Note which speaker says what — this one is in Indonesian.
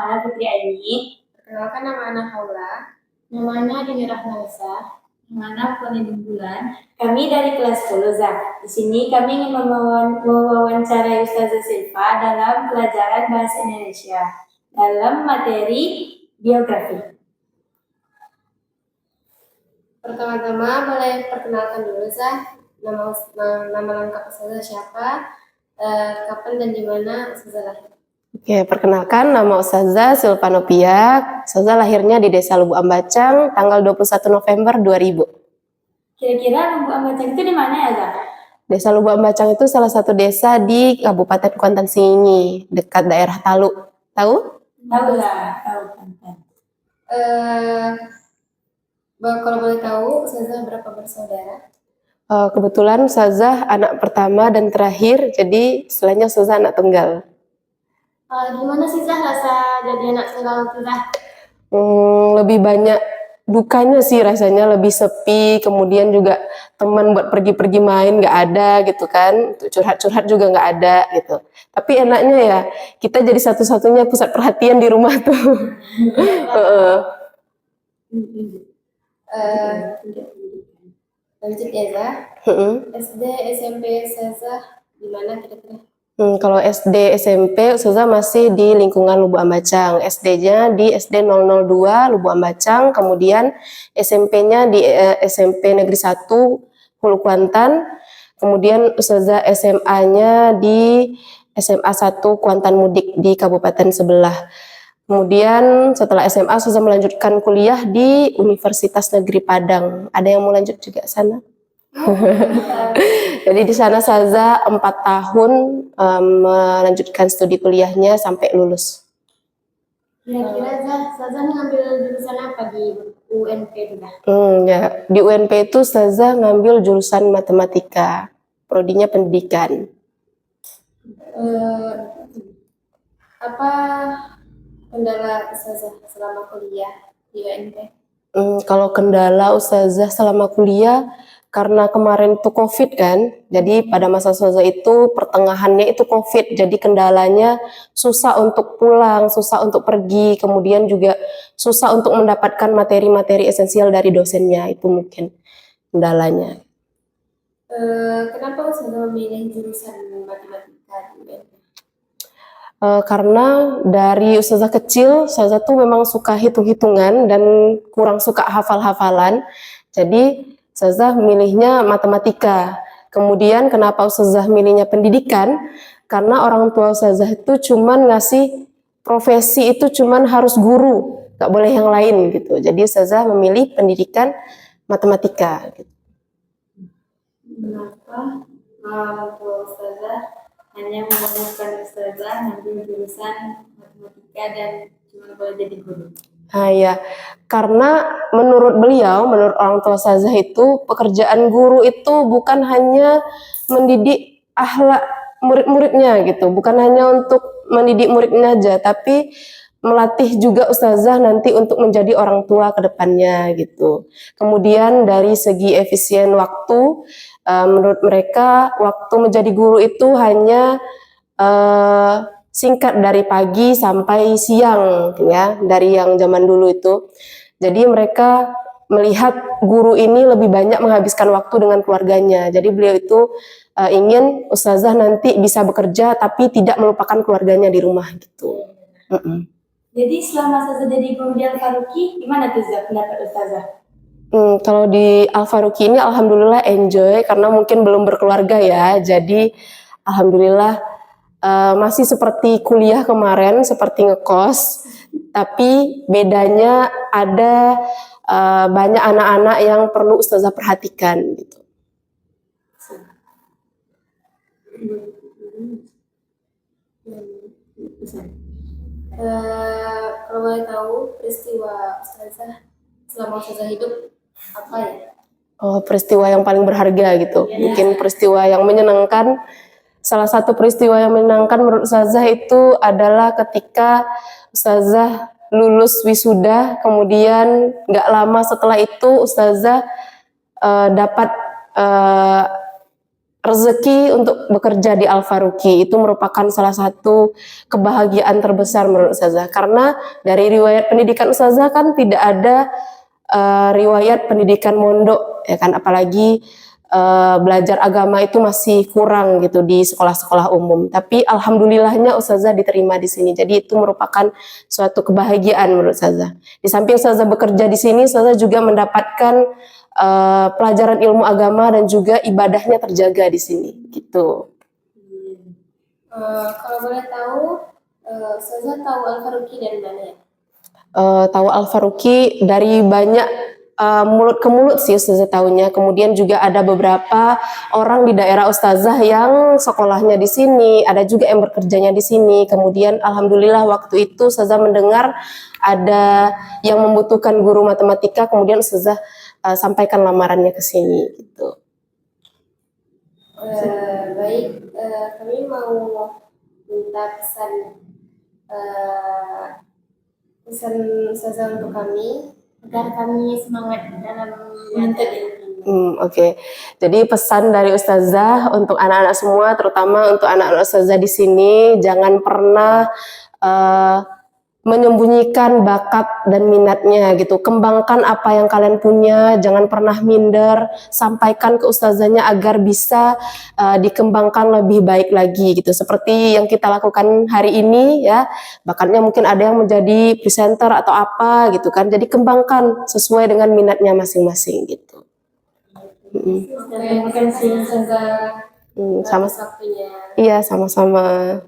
Speaker 1: Ana Putri Aini.
Speaker 2: Perkenalkan, nama Ana Haula.
Speaker 1: Nama Ana Dini Rahmanisa. Nama Ana Poni Bulan. Kami dari kelas 10 Za. Di sini kami ingin mewawancarai Ustazah Silva dalam pelajaran bahasa Indonesia dalam materi biografi.
Speaker 2: Pertama-tama boleh perkenalkan dulu Za, nama lengkap Ustazah siapa, kapan dan di mana Ustazah lahir.
Speaker 3: Oke, perkenalkan nama Ustazah Silva Novia. Ustazah lahirnya di Desa Lubuk Ambacang tanggal 21 November 2000.
Speaker 1: Kira-kira Lubuk Ambacang itu di mana ya, Za?
Speaker 3: Desa Lubuk Ambacang itu salah satu desa di Kabupaten Kuantan Singingi, dekat daerah Talu. Tahu?
Speaker 1: Tahu lah, tahu Kuantan.
Speaker 2: Kalau boleh tahu, Ustazah berapa bersaudara?
Speaker 3: Kebetulan Ustazah anak pertama dan terakhir, jadi istilahnya Ustazah anak tunggal.
Speaker 1: Gimana sih Zah rasa jadi anak tunggal itu Zah?
Speaker 3: Lebih banyak dukanya sih rasanya, lebih sepi, kemudian juga teman buat pergi-pergi main nggak ada gitu kan, untuk curhat-curhat juga nggak ada gitu. Tapi enaknya ya kita jadi satu-satunya pusat perhatian di rumah tuh.
Speaker 2: Lanjut ya Zah. SD, SMP, Ustazah di mana kira-kira?
Speaker 3: Kalau SD, SMP, Ustazah masih di lingkungan Lubuk Ambacang. SD-nya di SD 002 Lubuk Ambacang, kemudian SMP-nya di SMP Negeri 1 Hulu Kuantan, kemudian Ustazah SMA-nya di SMA 1 Kuantan Mudik di kabupaten sebelah. Kemudian setelah SMA, Ustazah melanjutkan kuliah di Universitas Negeri Padang. Ada yang mau lanjut juga sana? Jadi di sana Ustazah 4 tahun melanjutkan studi kuliahnya sampai lulus.
Speaker 1: Kira-kira Ustazah ngambil jurusan apa di UNP juga?
Speaker 3: Ya, di UNP itu Ustazah ngambil jurusan matematika, prodinya pendidikan.
Speaker 2: Apa kendala Ustazah selama kuliah di UNP?
Speaker 3: Kalau kendala Ustazah selama kuliah, karena kemarin itu COVID kan, jadi pada masa Ustazah itu pertengahannya itu COVID, jadi kendalanya susah untuk pulang, susah untuk pergi, kemudian juga susah untuk mendapatkan materi-materi esensial dari dosennya, itu mungkin kendalanya.
Speaker 2: Kenapa Ustazah memilih jurusan matematika di UNP?
Speaker 3: Karena dari Ustazah kecil, Ustazah tuh memang suka hitung-hitungan dan kurang suka hafal-hafalan, jadi Ustazah milihnya matematika. Kemudian kenapa Ustazah milihnya pendidikan? Karena orang tua Ustazah itu cuman ngasih profesi itu cuman harus guru, gak boleh yang lain gitu. Jadi Ustazah memilih pendidikan matematika. Gitu.
Speaker 1: Kenapa orang tua Ustazah hanya menemukan Ustazah ngambil jurusan matematika dan cuma boleh jadi guru?
Speaker 3: Ya, karena menurut beliau, menurut orang tua Ustazah itu pekerjaan guru itu bukan hanya mendidik akhlak murid-muridnya gitu, bukan hanya untuk mendidik muridnya aja, tapi melatih juga Ustazah nanti untuk menjadi orang tua ke depannya gitu. Kemudian dari segi efisien waktu, menurut mereka waktu menjadi guru itu hanya singkat dari pagi sampai siang ya, dari yang zaman dulu itu. Jadi mereka melihat guru ini lebih banyak menghabiskan waktu dengan keluarganya. Jadi beliau itu ingin Ustazah nanti bisa bekerja tapi tidak melupakan keluarganya di rumah gitu.
Speaker 1: Jadi selama Ustazah jadi guru di Al-Faruqi, gimana tuh pendapat Ustazah?
Speaker 3: Kalau di Al-Faruqi ini alhamdulillah enjoy karena mungkin belum berkeluarga ya. Jadi alhamdulillah masih seperti kuliah kemarin, seperti ngekos, tapi bedanya ada banyak anak-anak yang perlu Ustazah perhatikan gitu.
Speaker 2: Kalau boleh tahu peristiwa Ustazah selama Ustazah hidup apa ya?
Speaker 3: Peristiwa yang paling berharga gitu. Mungkin peristiwa yang menyenangkan. Salah satu peristiwa yang menyenangkan menurut Ustazah itu adalah ketika Ustazah lulus wisuda, kemudian gak lama setelah itu Ustazah dapat rezeki untuk bekerja di Al-Faruqi itu merupakan salah satu kebahagiaan terbesar menurut Ustazah, karena dari riwayat pendidikan Ustazah kan tidak ada riwayat pendidikan mondok ya kan, apalagi belajar agama itu masih kurang gitu di sekolah-sekolah umum. Tapi alhamdulillahnya Ustazah diterima di sini. Jadi itu merupakan suatu kebahagiaan menurut Ustazah. Di samping Ustazah bekerja di sini, Ustazah juga mendapatkan pelajaran ilmu agama dan juga ibadahnya terjaga di sini gitu.
Speaker 2: Kalau boleh tahu, Ustazah tahu Al-Faruqi dari mana ya?
Speaker 3: Tahu Al-Faruqi dari banyak mulut ke mulut sih Ustazah tahunya. Kemudian juga ada beberapa orang di daerah Ustazah yang sekolahnya di sini, ada juga yang bekerjanya di sini. Kemudian alhamdulillah waktu itu Ustazah mendengar ada yang membutuhkan guru matematika, kemudian Ustazah sampaikan lamarannya ke sini gitu.
Speaker 2: Baik, kami mau minta pesan Ustazah untuk kami
Speaker 1: agar kami semangat dalam menuntut ilmu.
Speaker 3: Oke. Jadi pesan dari Ustazah untuk anak-anak semua, terutama untuk anak-anak Ustazah di sini, jangan pernah menyembunyikan bakat dan minatnya gitu. Kembangkan apa yang kalian punya, jangan pernah minder, sampaikan ke ustazahnya agar bisa dikembangkan lebih baik lagi gitu. Seperti yang kita lakukan hari ini ya, bakatnya mungkin ada yang menjadi presenter atau apa gitu kan. Jadi kembangkan sesuai dengan minatnya masing-masing gitu.
Speaker 2: Terima kasih Ustazah
Speaker 3: Sama.
Speaker 2: atas waktunya.
Speaker 3: Iya, sama-sama.